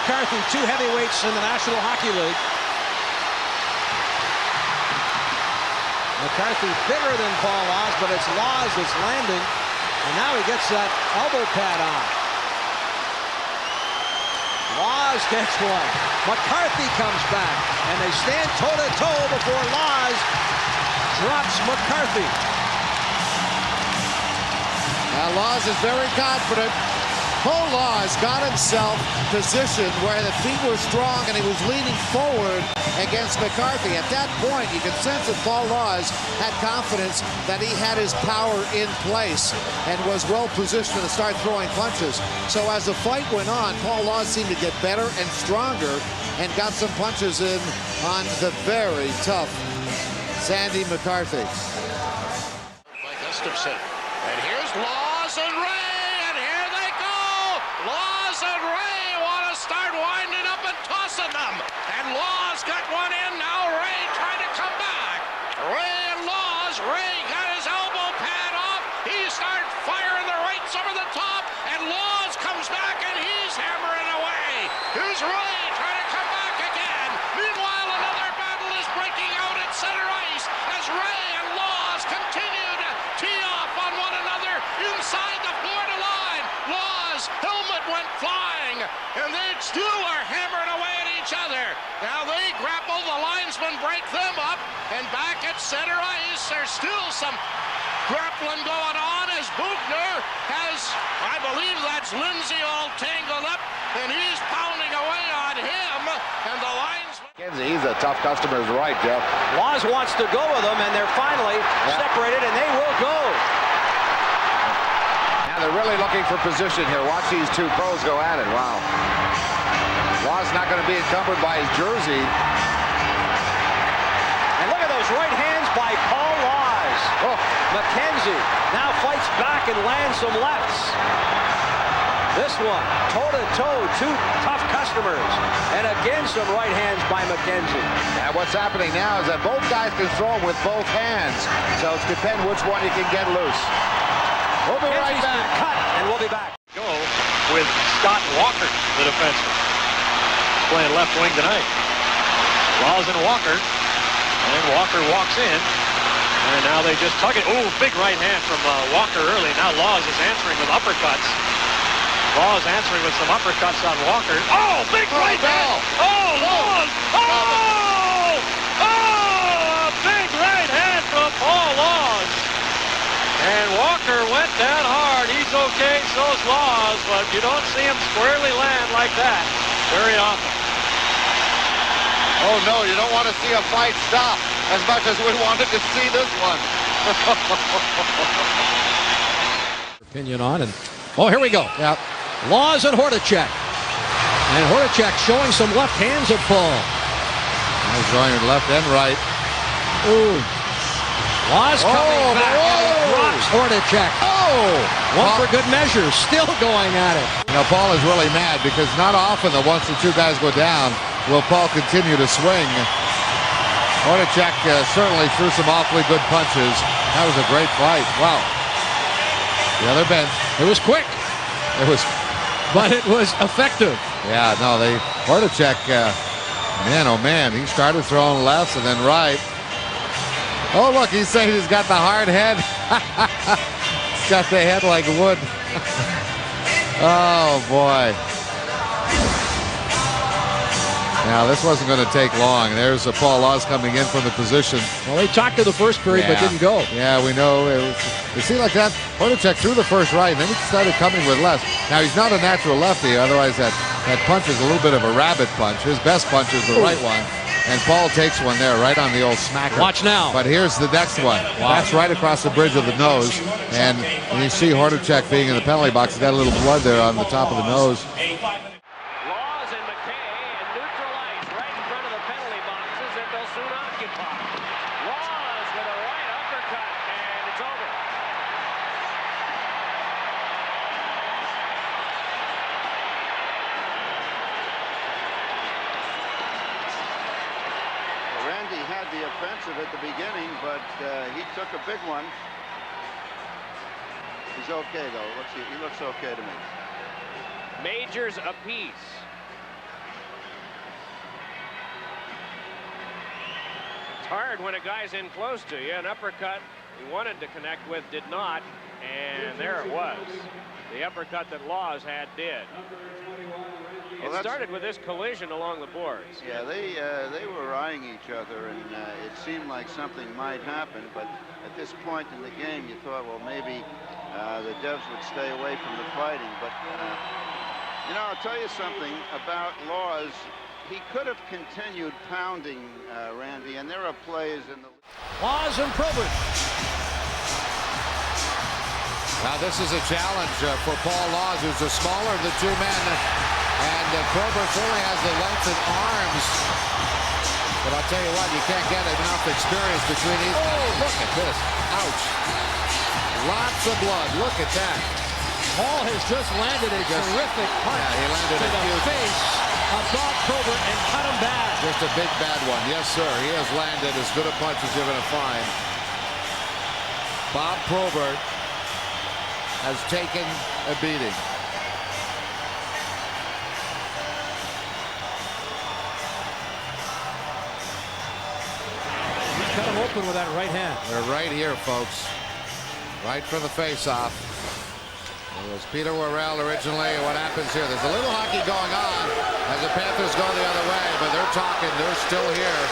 McCarthy, two heavyweights in the National Hockey League. McCarthy bigger than Paul Laus, but it's Laus that's landing. And now he gets that elbow pad on. Laus gets one. McCarthy comes back. And they stand toe-to-toe before Laus drops McCarthy. Now Laus is very confident. Paul Laus got himself positioned where the feet were strong and he was leaning forward against McCarthy. At that point, you could sense that Paul Laus had confidence that he had his power in place and was well positioned to start throwing punches. So as the fight went on, Paul Laus seemed to get better and stronger and got some punches in on the very tough Sandy McCarthy. Mike Gustafson. And here's Laus and Ray. Laus and Ray want to start winding up and tossing them. And Laus got one in. Now Ray trying to come back. Ray and Laus. Ray got his elbow pad off. He started firing the rights over the top. And Laus comes back and he's hammering away. Here's Ray trying to come back again. Meanwhile, another battle is breaking out at center ice as Ray and Laus continue to tee off on one another inside the Florida line. Laus' helmet went flying, and they still are hammering away at each other. Now they grapple, the linesmen break them up, and back at center ice, there's still some grappling going on as Bugner has, I believe that's Lindsay all tangled up, and he's pounding away on him, and the linesman... He's a tough customer, is right, Jeff. Laus wants to go with them, and they're finally separated, and they will go. They're really looking for position here. Watch these two pros go at it. Wow. Laus not going to be encumbered by his jersey. And look at those right hands by Paul Laus. Oh, McKenzie now fights back and lands some lefts. This one, toe-to-toe, two tough customers. And again, some right hands by McKenzie. And what's happening now is that both guys can throw with both hands. So it's depend which one you can get loose. We'll be right back. Cut, and we'll be back. Go with Scott Walker, the defenseman. Playing left wing tonight. Laus and Walker. And Walker walks in. And now they just tug it. Ooh, big right hand from Walker early. Now Laus is answering with uppercuts. Laus answering with some uppercuts on Walker. Oh, big right hand. Oh, Laus. Oh! Oh, a big right hand from Paul Laus. And Walker went down hard. He's okay, so's Laus, but you don't see him squarely land like that very often. Oh, no, you don't want to see a fight stop as much as we wanted to see this one. Opinion on, and oh, here we go. Yeah. Laus and Hordichuk. And Hordichuk showing some left hands of Paul. He's showing it left and right. Ooh. Laus coming back, and he drops Hordichuk. One for good measure, still going at it. Now, Paul is really mad because not often that once the two guys go down will Paul continue to swing. Hordichuk certainly threw some awfully good punches. That was a great fight. Wow. The other bench. It was quick. It was... But it was effective. Yeah, no, Hordichuk, man, oh man, he started throwing lefts and then right. Oh, look, he's saying he's got the hard head. He's got the head like wood. Oh, boy. Now, this wasn't going to take long. There's Paul Laus coming in from the position. Well, he talked to the first period, but didn't go. Yeah, we know. It seemed like that. Hordichuk threw the first right, and then he started coming with left. Now, he's not a natural lefty. Otherwise, that punch is a little bit of a rabbit punch. His best punch is the right one. And Paul takes one there right on the old smacker. Watch now. But here's the next one. Wow. That's right across the bridge of the nose. And you see Hordichuk being in the penalty box. He's got a little blood there on the top of the nose. Laus and McKay in neutral ice right in front of the penalty boxes that they'll soon occupy. Laus with a right uppercut, and it's over. Randy had the offensive at the beginning, but he took a big one. He's okay, though. He looks okay to me. Majors apiece. hard when a guy's in close to you. An uppercut he wanted to connect with did not, and there it was. The uppercut that Laus had did. It started with this collision along the boards. Yeah, they were eyeing each other, and it seemed like something might happen. But at this point in the game, you thought, well, maybe the Devs would stay away from the fighting. But you know, I'll tell you something about Laus. He could have continued pounding Randy, and there are plays in the Laus and Probert. Now this is a challenge for Paul Laus, who's the smaller of the two men, and Probert only has the length of arms. But I'll tell you what, you can't get enough experience between these. Oh, look at this! Ouch! Lots of blood. Look at that. Paul has just landed a terrific punch he landed to the face of Bob Probert and cut him bad. Just a big bad one. Yes, sir. He has landed as good a punch as you're going to find. Bob Probert has taken a beating. He's cut him open with that right hand. They're right here, folks. Right from the face-off. It was Peter Worrell originally. What happens here? There's a little hockey going on as the Panthers go the other way, but they're talking. They're still here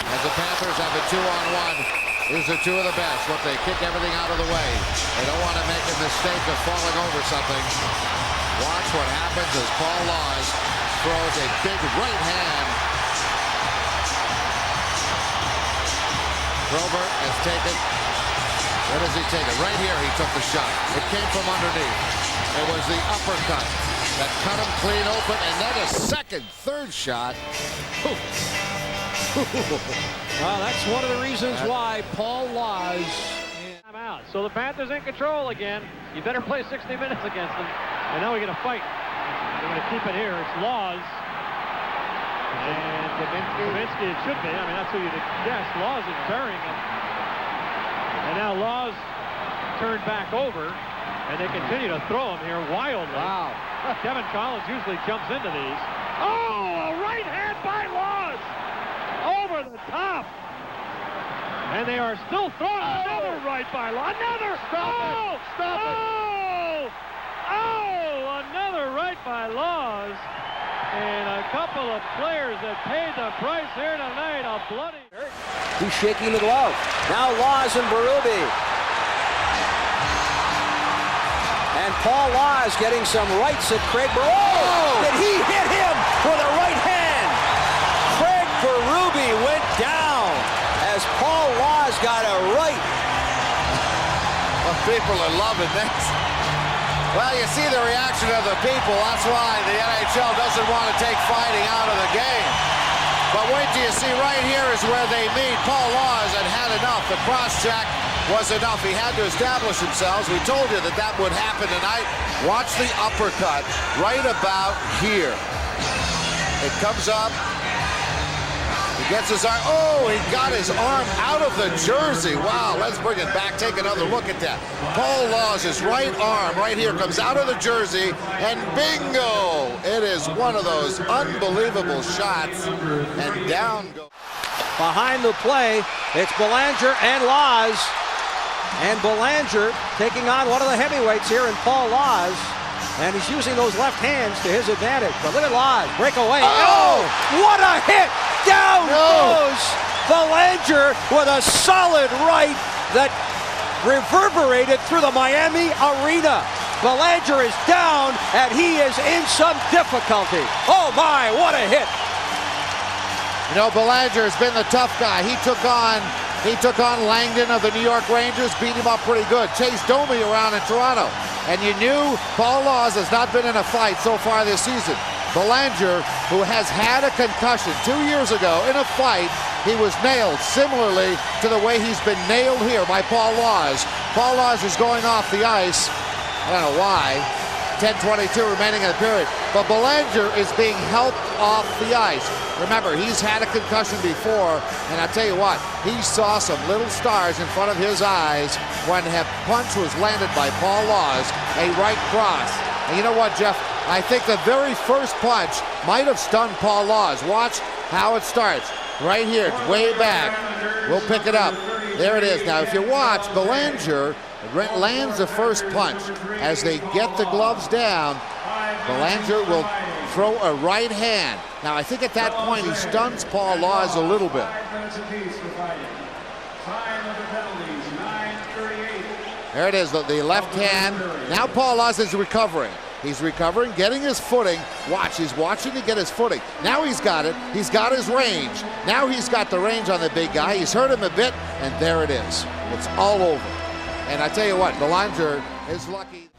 as the Panthers have a 2-on-1. These are two of the best. Look, they kick everything out of the way. They don't want to make a mistake of falling over something. Watch what happens as Paul Laus throws a big right hand. Probert has taken. Where does he take it? Right here he took the shot. It came from underneath. It was the uppercut that cut him clean open, and then a second, third shot. Well, that's one of the reasons why Paul Laus. I'm out. So the Panthers in control again. You better play 60 minutes against them. And now we get a fight. They're going to keep it here. It's Laus. And Kaminski, it should be. I mean, that's who you'd guess. Laus is burying him. And now Laus turned back over. And they continue to throw him here wildly. Wow. Kevin Collins usually jumps into these. Oh, a right hand by Laus. Over the top. And they are still throwing another right by Laus. Another. Stop it. Oh, another right by Laus. And a couple of players that paid the price here tonight. A bloody. He's shaking the glove. Now Laus and Berube. And Paul Laus getting some rights at Craig Berube. Oh! Did he hit him with a right hand? Craig Berube went down as Paul Laus got a right. Well, people are loving this. Well, you see the reaction of the people. That's why the NHL doesn't want to take fighting out of the game. But wait till you see right here is where they meet. Paul Laus had enough. The cross-check was enough. He had to establish himself. We told you that that would happen tonight. Watch the uppercut right about here. It comes up. He gets his arm. Oh, he got his arm out of the jersey. Wow, let's bring it back. Take another look at that. Paul Laus' right arm right here comes out of the jersey, and bingo! It is one of those unbelievable shots, and down goes. Behind the play, it's Belanger and Laus. And Belanger taking on one of the heavyweights here in Paul Laus. And he's using those left hands to his advantage. But look at Laus, break away. Oh, what a hit! Down goes Belanger with a solid right that reverberated through the Miami arena. Belanger is down, and he is in some difficulty. Oh my, what a hit! You know, Belanger has been the tough guy. He took on Langdon of the New York Rangers, beat him up pretty good. Chased Domi around in Toronto. And you knew Paul Laus has not been in a fight so far this season. Belanger, who has had a concussion 2 years ago in a fight, he was nailed similarly to the way he's been nailed here by Paul Laus. Paul Laus is going off the ice. I don't know why. 10:22 remaining in the period. But Belanger is being helped off the ice. Remember, he's had a concussion before, and I tell you what, he saw some little stars in front of his eyes when a punch was landed by Paul Laus, a right cross. And you know what, Jeff? I think the very first punch might have stunned Paul Laus. Watch how it starts. Right here, it's way back. We'll pick it up. There it is. Now, if you watch, Belanger lands the first punch. As they get the gloves down, Belanger will throw a right hand. Now, I think at that point he stuns Paul Laus a little bit. There it is, the left hand. Now Paul Laus is recovering. He's recovering, getting his footing. Watch, he's watching to get his footing. Now he's got it. He's got his range. Now he's got the range on the big guy. He's hurt him a bit, and there it is. It's all over. And I tell you what, Belanger is lucky.